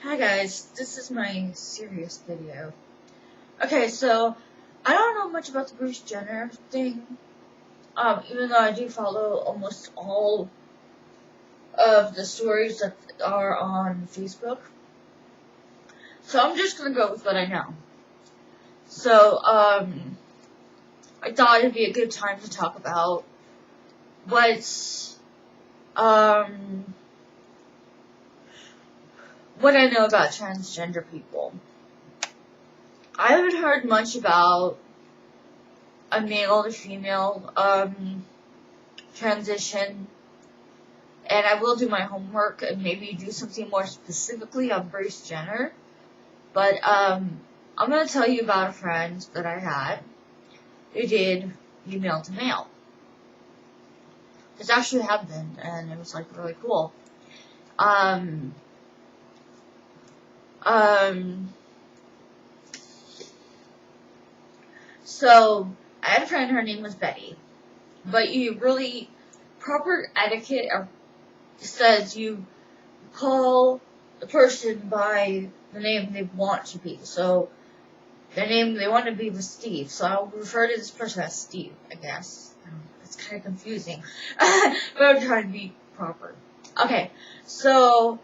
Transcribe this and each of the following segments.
Hi guys, this is my serious video. Okay, so I don't know much about the Bruce Jenner thing, even though I do follow almost all of the stories that are on Facebook. So I'm just gonna go with what I know. So, I thought it'd be a good time to talk about what I know about transgender people. I haven't heard much about a male to female transition, and I will do my homework and maybe do something more specifically on Bruce Jenner. But I'm gonna tell you about a friend that I had who did female to male. This actually happened, and it was like really cool. So I had a friend, her name was Betty, but proper etiquette says you call the person by the name they want to be. So their name they want to be was Steve, so I'll refer to this person as Steve, I guess. It's kind of confusing, but I'm trying to be proper. Okay, so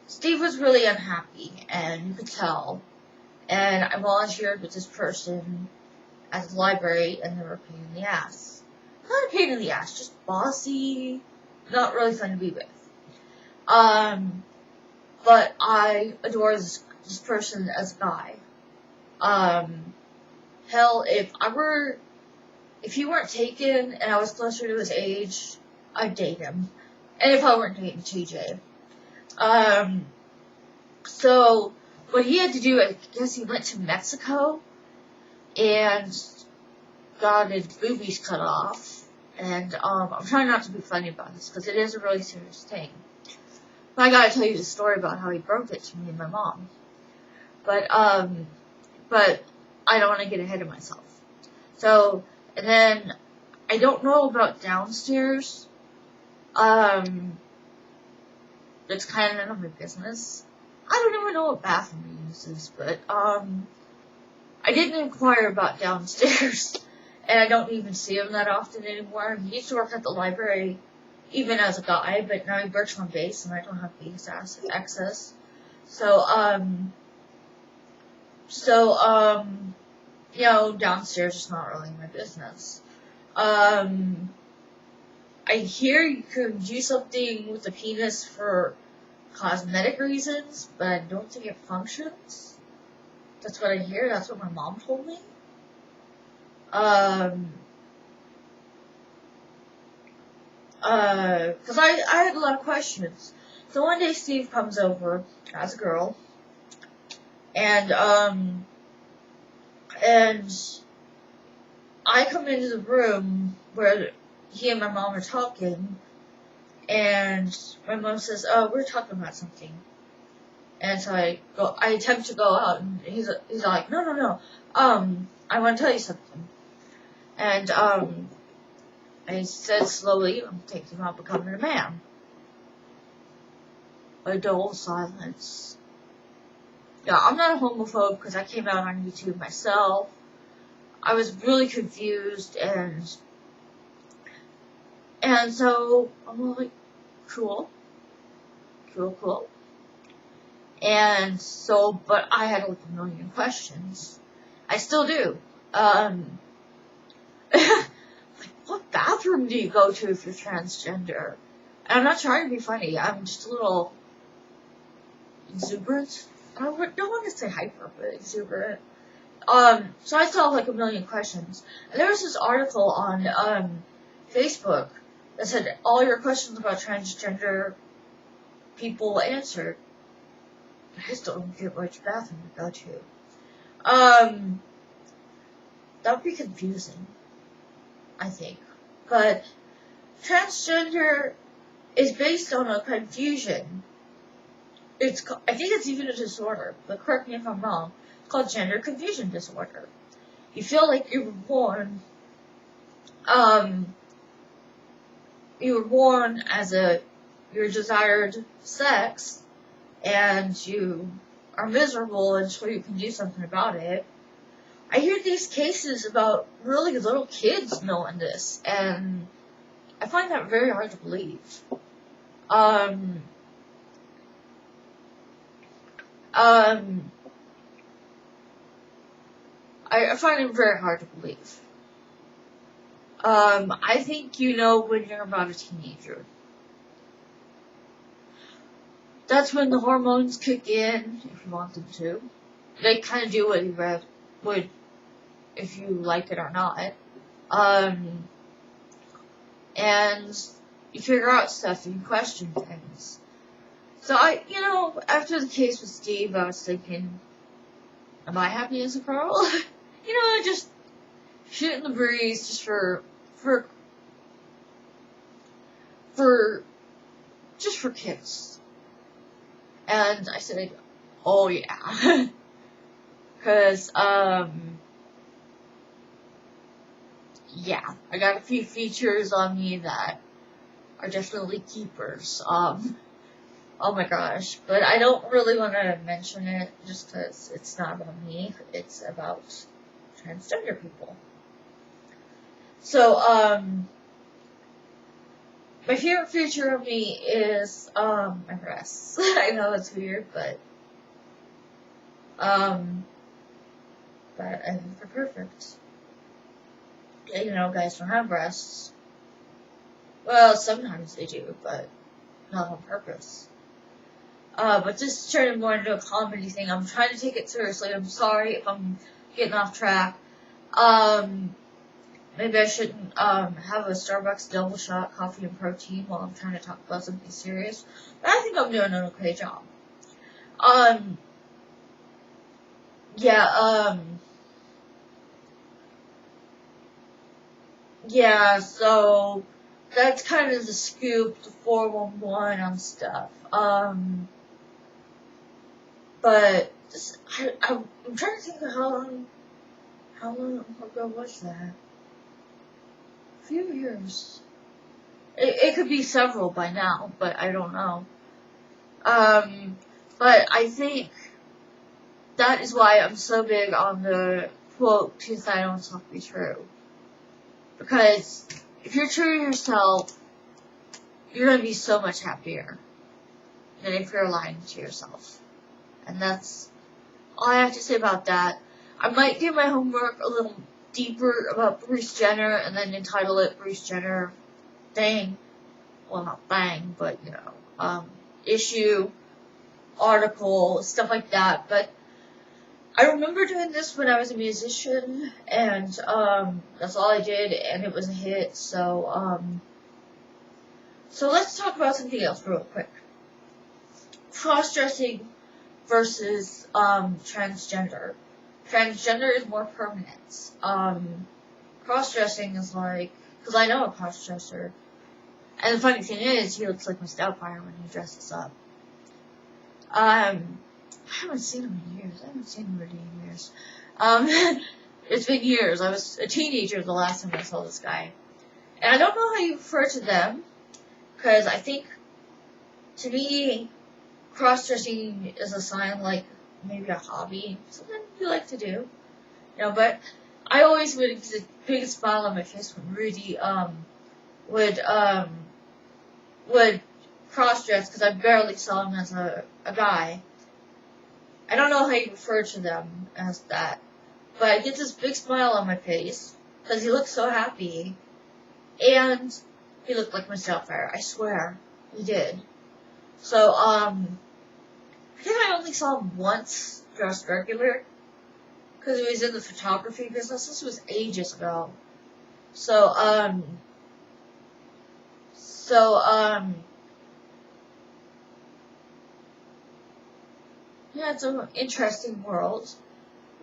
Steve was really unhappy, and you could tell. And I volunteered with this person at the library, and they were a pain in the ass. Not a pain in the ass, just bossy, not really fun to be with. But I adore this person as a guy. Hell, if he weren't taken and I was closer to his age, I'd date him. And if I weren't dating TJ. So what he had to do, I guess he went to Mexico and got his boobies cut off. And I'm trying not to be funny about this because it is a really serious thing. But I gotta tell you the story about how he broke it to me and my mom. But I don't want to get ahead of myself. So, and then I don't know about downstairs. It's kind of none of my business. I don't even know what bathroom he uses, but I didn't inquire about downstairs, and I don't even see him that often anymore. He used to work at the library, even as a guy, but now he works on base, and I don't have base access. So, downstairs is not really my business. I hear you could do something with the penis for cosmetic reasons, but I don't think it functions. That's what I hear. That's what my mom told me. Because I had a lot of questions. So one day Steve comes over as a girl, and I come into the room where he and my mom are talking, and my mom says, "Oh, we're talking about something." And so I attempt to go out, and he's like, "No. I want to tell you something." And I said slowly, "I'm thinking about becoming a man." A dull silence. Yeah, I'm not a homophobe because I came out on YouTube myself. I was really confused, and so I'm like, cool. And so, but I had like a million questions. I still do. Like, what bathroom do you go to if you're transgender? And I'm not trying to be funny. I'm just a little exuberant. I don't want to say hyper, but exuberant. So I still have like a million questions. And there was this article on Facebook that said all your questions about transgender people answered. I just don't get which bathroom to go to. That would be confusing, I think. But transgender is based on a confusion. I think it's even a disorder, but correct me if I'm wrong. It's called gender confusion disorder. You feel like you were born as your desired sex, and you are miserable until you can do something about it. I hear these cases about really little kids knowing this, and I find that very hard to believe. I find it very hard to believe. I think you know when you're about a teenager. That's when the hormones kick in, if you want them to. They kind of do what you would, if you like it or not. And you figure out stuff and you question things. So after the case with Steve, I was thinking, am I happy as a girl? Just shooting the breeze just for kicks. And I said, oh yeah. Cause, yeah, I got a few features on me that are definitely keepers. Oh my gosh. But I don't really want to mention it just cause it's not about me. It's about transgender people. So, my favorite feature of me is, my breasts. I know it's weird, but I think they're perfect. Guys don't have breasts. Well, sometimes they do, but not on purpose. But this turned more into a comedy thing. I'm trying to take it seriously. I'm sorry if I'm getting off track. Maybe I shouldn't have a Starbucks double shot coffee and protein while I'm trying to talk about something serious. But I think I'm doing an okay job. Yeah, so that's kind of the scoop, the 411 on stuff. But I'm trying to think of how long ago was that? A few years. It could be several by now, but I don't know. But I think that is why I'm so big on the quote, "Truth I don't self be true." Because if you're true to yourself, you're going to be so much happier than if you're lying to yourself. And that's all I have to say about that. I might do my homework a little deeper about Bruce Jenner and then entitle it Bruce Jenner thing. Well, not thing, but, issue, article, stuff like that. But I remember doing this when I was a musician, and that's all I did, and it was a hit. So let's talk about something else real quick. Cross-dressing versus transgender. Transgender is more permanent. Cross-dressing is like, because I know a cross-dresser, and the funny thing is, he looks like Mr. Doubtfire when he dresses up. I haven't seen him in years. It's been years. I was a teenager the last time I saw this guy. And I don't know how you refer to them, because I think, to me, cross-dressing is a sign like maybe a hobby, something you like to do. But I always would get a big smile on my face when Rudy would cross-dress, because I barely saw him as a guy. I don't know how you refer to them as that, but I get this big smile on my face, because he looked so happy, and he looked like Mr. Doubtfire, I swear, he did. So, I think I only saw him once dressed regular, because he was in the photography business. This was ages ago. So, yeah, it's an interesting world.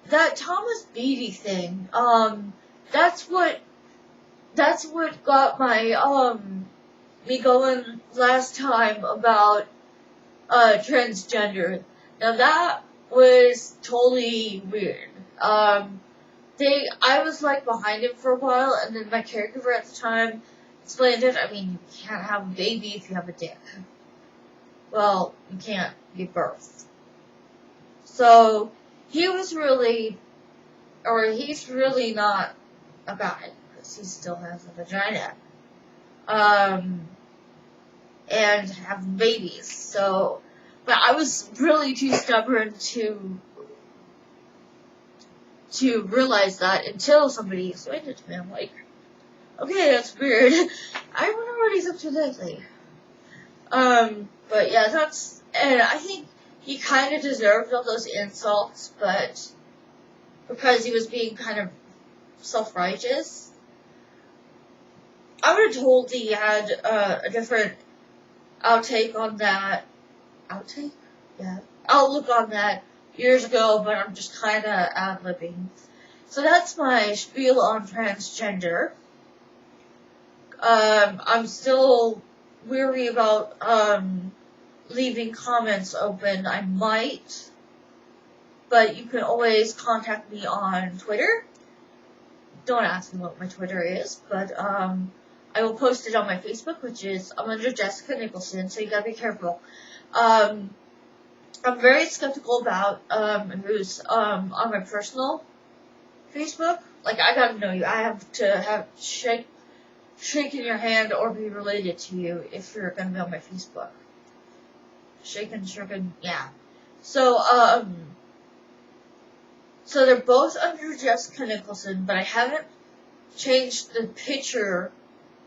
That Thomas Beatty thing, that's what got my, me going last time about, transgender. Now that was totally weird. I was like behind it for a while, and then my caregiver at the time explained it. I mean, you can't have a baby if you have a dick. well, you can't give birth. So, he's really not a guy, because he still has a vagina. And have babies, so, but I was really too stubborn to realize that until somebody explained it to me. I'm like, okay, that's weird. I wonder what he's up to lately. But yeah, and I think he kind of deserved all those insults, but because he was being kind of self-righteous, I would have told he had a different outtake on that. Outtake? Yeah. Outlook on that years ago, but I'm just kind of ad-libbing. So that's my spiel on transgender. I'm still weary about leaving comments open. I might, but you can always contact me on Twitter. Don't ask me what my Twitter is, but I will post it on my Facebook, which is I'm under Jessica Nicholson, so you gotta be careful. I'm very skeptical about who's on my personal Facebook. Like, I gotta know you. I have to have shaking your hand or be related to you if you're gonna be on my Facebook. Shaken, yeah. So they're both under Jessica Nicholson, but I haven't changed the picture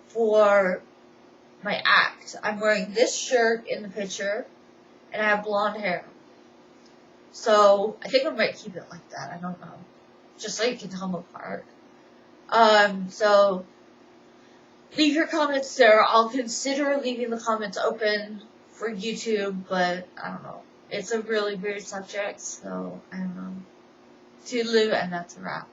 for my act. I'm wearing this shirt in the picture, and I have blonde hair. So I think I might keep it like that. I don't know. Just so you can tell them apart. So leave your comments there. I'll consider leaving the comments open for YouTube, but I don't know. It's a really weird subject, so I don't know. Toodaloo, and that's a wrap.